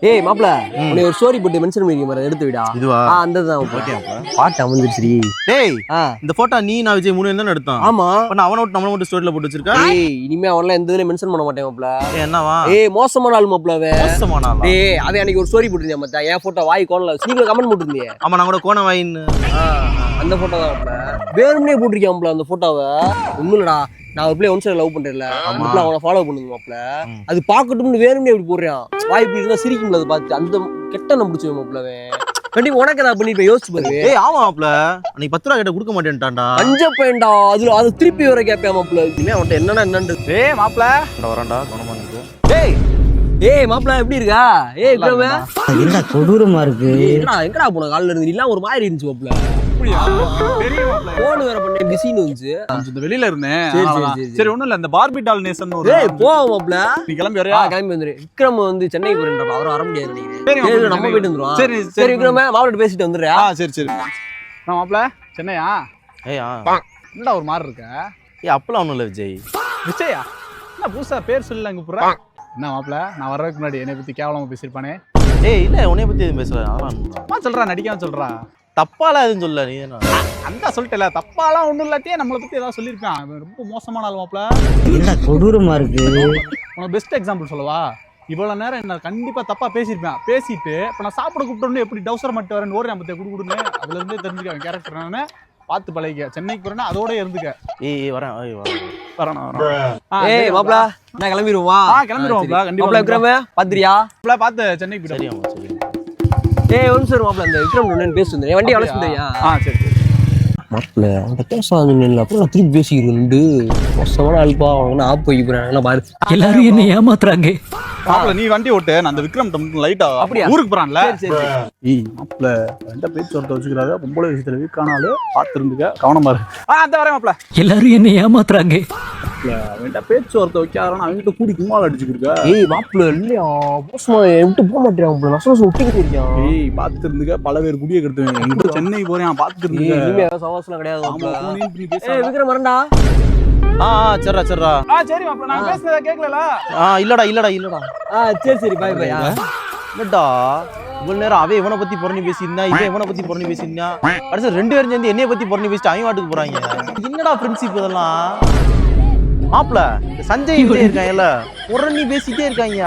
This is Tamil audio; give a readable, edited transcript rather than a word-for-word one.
ஏய் மாப்ள உன்னை ஒரு ஸ்டோரி போட்டு மென்ஷன் பண்ணிருக்கேன் பாரு, எடுத்து விடா. இதுவா? அந்த தான் ஓகே பாட்டு அமைஞ்சிருச்சு. டேய் இந்த போட்டோ நீ நான் விஜய் 3 தான எடுத்தோம். ஆமா. அப்ப அவன விட்டு நம்மள மட்டும் ஸ்டோரியில போட்டு வச்சிருக்கா. ஏய் இனிமே அவன்லாம் எந்த இதுலயும் மென்ஷன் பண்ண மாட்டேன் மாப்ள. என்னவா? ஏய் மோசமான ஆள் மாப்ள அவன். மோசமான ஆளா? ஏய் அவன் அன்னைக்கு ஒரு ஸ்டோரி போட்டுருந்தான் மச்சான், என் போட்டோ வாய் கோணல நீங்க கமெண்ட் போட்டுருந்தீங்க. ஆமா நான் கூட கோண வாயின்னு. அந்த போட்டோ தான் மாப்ள. வேணும்னே போட்டிருக்கேன் மாப்ள அந்த போட்டோவை. ஒண்ணும் இல்லடா, நான் ஒரு பிள்ளை ஒன் சைடு லவ் பண்றேன்ல, அந்த பிள்ளை அவனை ஃபாலோ பண்ணுங்க மாப்ள. அது பாக்கட்டும்னு வேணும்னே இப்படி போடுறான். வாய் இப்படி இருந்தா சிரிக்கும்ல அதை பார்த்து. அந்த கெட்ட நம்ம பிடிச்ச மாப்ள அவன். கண்டிப்பா உனக்கு ஏதாவது பண்ணிட்டு யோசிச்சு பாரு. ஏய் ஆமா மாப்ள, அன்னைக்கு 10 ரூபா கேட்ட கொடுக்க மாட்டேன்டான்டா. அஞ்ச பையன்டா, அதுல அது திருப்பி வர கேப்பேன் மாப்ள. இனிமே அவன்கிட்ட என்னன்னு. ஏய் மாப்ள வரேன்டா கோணமா நிக்கு. ஏய் ஏய் மாப்ள எப்படி இருக்கா? ஏய் விக்ரம என்ன கொடூரமா இருக்கு. எங்கடா போன கால்ல இருந்து எல்லாம் ஒரு மாதிரி இருந்துச்சு மாப்ள. அப்படியா? பெரிய மாப்ள. போன் வேற பண்ணேன், பிஸின்னு வந்துச்சு. கொஞ்சம் வெளியில இருந்தேன். சரி. சரி ஒண்ணும் இல்ல, இந்த பார்பி டால் நேசன் ஒரு ஏய் போ மாப்ள, நீ கிளம்பி வரையா? கிளம்பி வந்துரு. விக்ரம் வந்து சென்னை போறேன்டா, அவர் வர முடியாது சரி, நினைக்கிறேன். நம்ம போயிட்டு வந்துருவோம். சரி சரி விக்ரம மாப்ள பேசிட்டு வந்துடுறியா? சரி நான் மாப்ள சென்னையா? ஏய் என்னடா ஒரு மாதிரி இருக்க? ஏய் அப்பலாம் ஒண்ணும் இல்ல விஜய். விஜயா? என்ன புதுசா பேர் சொல்லல இங்க புறா? என்ன மாப்ள, நான் வர்றதுக்கு முன்னாடி என்னை பத்தி கேவலமா பேசிருப்பானே? ஏய் இல்ல உன்னை பத்தி எதுவும் பேசல. அதெல்லாம் சொல்றா, நடிக்காம சொல்றா. தப்பாலாம் எதுவும் சொல்ல. நீ என்ன அந்த சொல்லிட்டல, தப்பாலாம் ஒண்ணும் இல்லாட்டியே நம்மளை பத்தி ஏதாவது சொல்லியிருப்பான். அவன் ரொம்ப மோசமான ஆள் மாப்ள. என்ன கொடூரமா இருக்கு. உனக்கு பெஸ்ட் எக்ஸாம்பிள் சொல்லவா? இவ்வளவு நேரம் என்ன கண்டிப்பா தப்பா பேசியிருப்பேன். பேசிட்டு இப்ப நான் சாப்பிட கூப்பிட்டோன்னு எப்படி டவுசர் மட்டும் வரேன் ஓடுறேன் பத்தியா குடுன்னு. அதுல இருந்தே தெரிஞ்சுக்க கேரக்டர் நானு. பார்த்து பழகிக்க. சென்னைக்கு போறேன்னா அதோட இருந்துக்க. ஏய் வரேன். வரணும். ஏய் மாப்ள நான் கிளம்பிடுவா. கிளம்பிடுவோம் மாப்ள. கண்டிப்பா. விக்ரம பாத்திரியா? பார்த்து சென்னைக்கு போயிட்டு. சரியாமா சரி. ஏய் ஒன் சார் மாப்ள, அந்த விக்ரம் என்னன்னு பேசி வந்துரு. வண்டி அழைச்சு வந்துறியா? சரி மாப்ள அந்த பேசாத நில்ல, அப்புறம் நான் திருப்பி பேசிக்கிறேன். மோசமான ஆள்பா, அவன் ஆப் போய் போறேன் பாரு. எல்லாரும் என்ன ஏமாத்துறாங்க. மாப்ள நீ வண்டி ஓட்டு, நான் அந்த விக்ரம் லைட்டா அப்படியா? ஊருக்கு போறான்ல. சரி ஏய் மாப்ள எந்த பேச்சு ஒருத்த வச்சுக்கிறாங்க. பொம்பளை விஷயத்துல வீக்கானாலும் பார்த்து இருந்துக்க, கவனமா இரு. அந்த வரேன் மாப்ள. எல்லாரும் என்ன ஏமாத்துறாங்க. அவன்கிட்ட பேச்சு ஒருத்த வைக்காதான் அவன்கிட்ட கூடி கும்மால் அடிச்சுக்கிருக்க. ஏய் மாப்ள இல்லையா, மோசமா விட்டு போக மாட்டேன் மாப்ள. நசம் விட்டுக்கிட்டு இருக்கான். ஏய் பார்த்து இருந்துக்க, பல பேர் குடிய கெடுத்துவேன். சென்னை போறேன் பார்த்து இருந்துக்க. இனிமே சவாசலாம் கிடையாது மாப்ள. ஏய் ஏய் விக்ரம் வரண்டா. சரிடா சரி மாப்ள, நான் பேசுனத கேக்கலல. இல்லடா சரி பாய் பாய். என்னடா இவ்வளவு நேரம் அவன் இவனை பத்தி புறணி பேசியிருந்தா, இவன் இவனை பத்தி புறணி பேசியிருந்தா, அடுத்து 2 பேரும் சேர்ந்து என்னைய பத்தி புறணி பேசிட்டு அவங்க வாட்டுக்கு போறாங்க. என்னடா ஃப்ரெண்ட்ஷிப் இதெல்லாம்? மாப்ள சஞ்சய் விஜய் இருக்காங்கல்ல, புறணி பேசிட்டே இருக்காங்க.